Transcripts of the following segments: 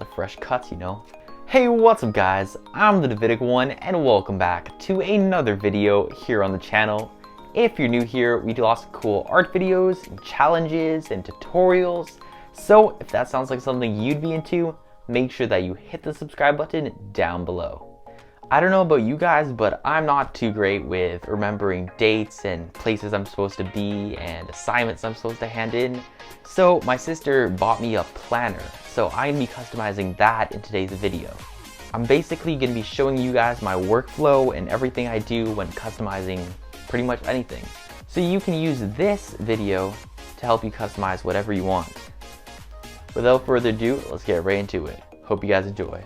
the fresh cuts, you know. Hey, what's up guys? I'm the Davidic one and welcome back to another video here on the channel. If you're new here, we do lots of cool art videos, and challenges, and tutorials. So if that sounds like something you'd be into, make sure that you hit the subscribe button down below. I don't know about you guys, but I'm not too great with remembering dates and places I'm supposed to be and assignments I'm supposed to hand in. So my sister bought me a planner, so I'm gonna be customizing that in today's video. I'm basically gonna be showing you guys my workflow and everything I do when customizing pretty much anything. So you can use this video to help you customize whatever you want. Without further ado, let's get right into it. Hope you guys enjoy.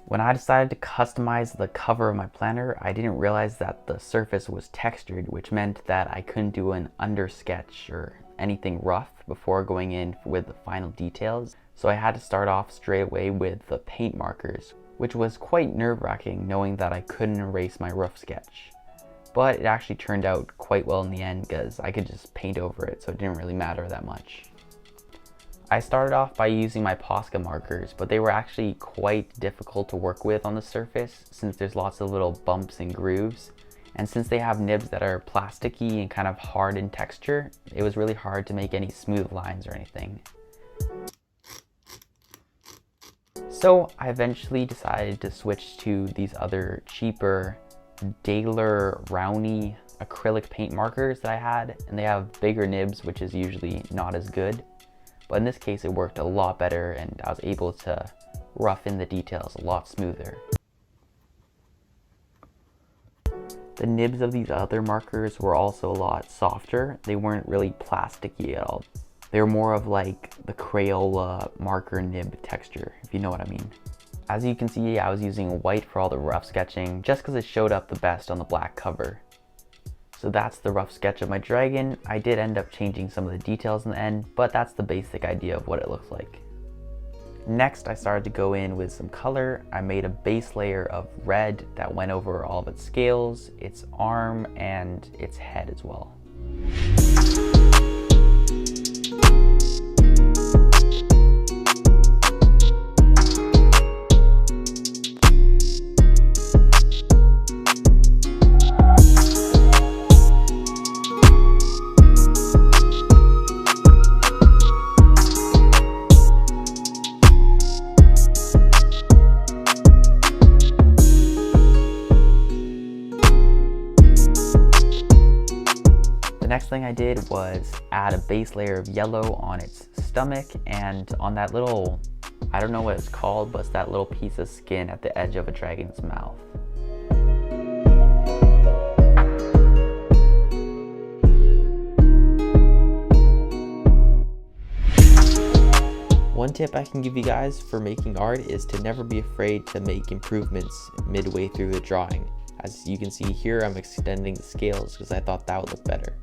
When I decided to customize the cover of my planner, I didn't realize that the surface was textured, which meant that I couldn't do an under sketch or anything rough before going in with the final details. So I had to start off straight away with the paint markers, which was quite nerve-wracking knowing that I couldn't erase my rough sketch. But it actually turned out quite well in the end because I could just paint over it, so it didn't really matter that much. I started off by using my Posca markers, but they were actually quite difficult to work with on the surface since there's lots of little bumps and grooves. And since they have nibs that are plasticky and kind of hard in texture, it was really hard to make any smooth lines or anything. So I eventually decided to switch to these other cheaper Daler Rowney acrylic paint markers that I had, and they have bigger nibs, which is usually not as good. But in this case, it worked a lot better and I was able to rough in the details a lot smoother. The nibs of these other markers were also a lot softer. They weren't really plasticky at all. They were more of like the Crayola marker nib texture, if you know what I mean. As you can see, I was using white for all the rough sketching just because it showed up the best on the black cover. So that's the rough sketch of my dragon. I did end up changing some of the details in the end, but that's the basic idea of what it looks like. Next, I started to go in with some color. I made a base layer of red that went over all of its scales, its arm, and its head as well. The next thing I did was add a base layer of yellow on its stomach and on that little, I don't know what it's called, but it's that little piece of skin at the edge of a dragon's mouth. One tip I can give you guys for making art is to never be afraid to make improvements midway through the drawing. As you can see here, I'm extending the scales because I thought that would look better.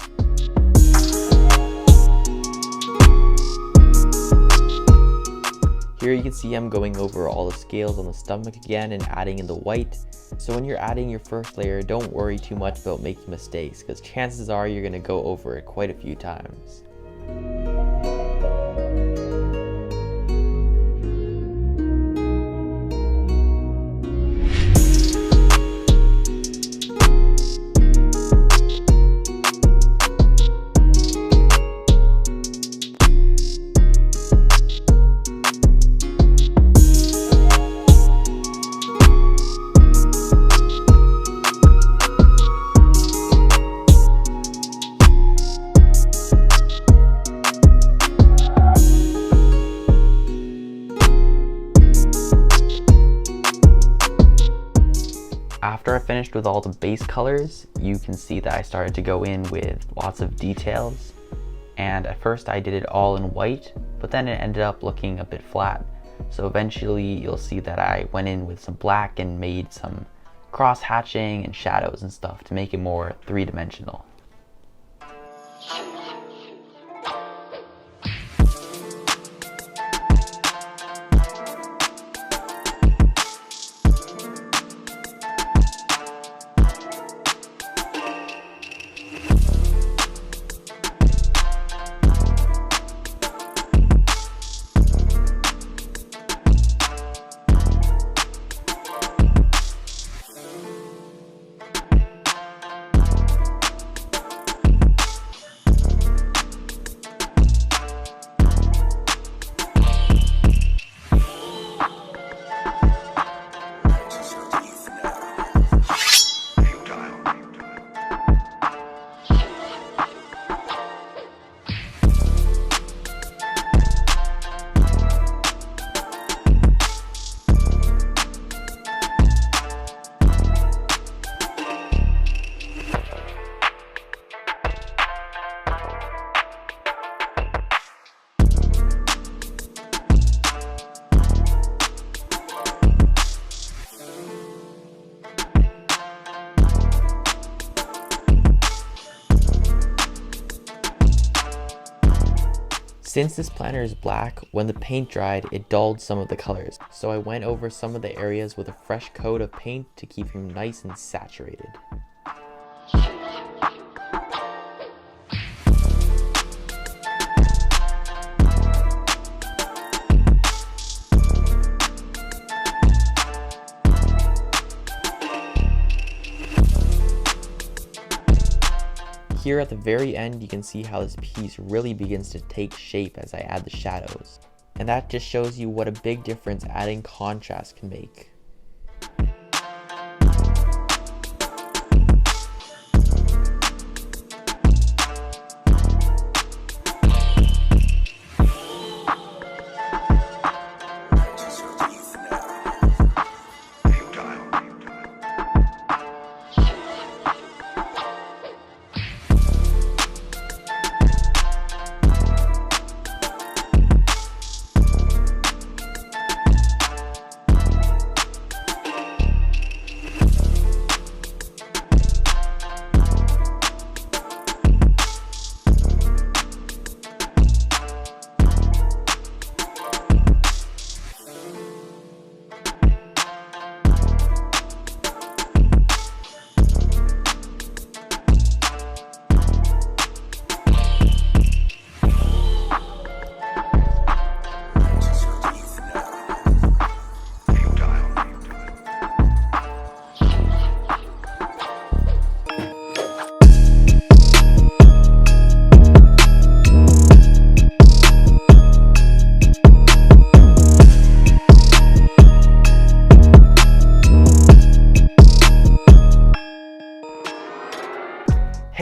Here you can see I'm going over all the scales on the stomach again and adding in the white. So when you're adding your first layer, don't worry too much about making mistakes because chances are you're going to go over it quite a few times. After I finished with all the base colors, you can see that I started to go in with lots of details. And at first I did it all in white, but then it ended up looking a bit flat. So eventually you'll see that I went in with some black and made some cross hatching and shadows and stuff to make it more three-dimensional. Since this planner is black, when the paint dried, it dulled some of the colors. So I went over some of the areas with a fresh coat of paint to keep them nice and saturated. Here at the very end, you can see how this piece really begins to take shape as I add the shadows. And that just shows you what a big difference adding contrast can make.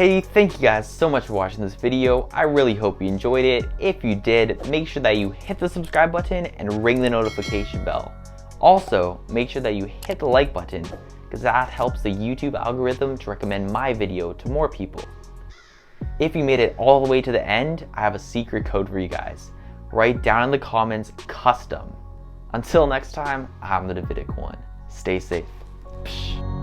Hey, thank you guys so much for watching this video. I really hope you enjoyed it. If you did, make sure that you hit the subscribe button and ring the notification bell. Also, make sure that you hit the like button because that helps the YouTube algorithm to recommend my video to more people. If you made it all the way to the end, I have a secret code for you guys. Write down in the comments, custom. Until next time, I'm the Davidic one. Stay safe. Psh.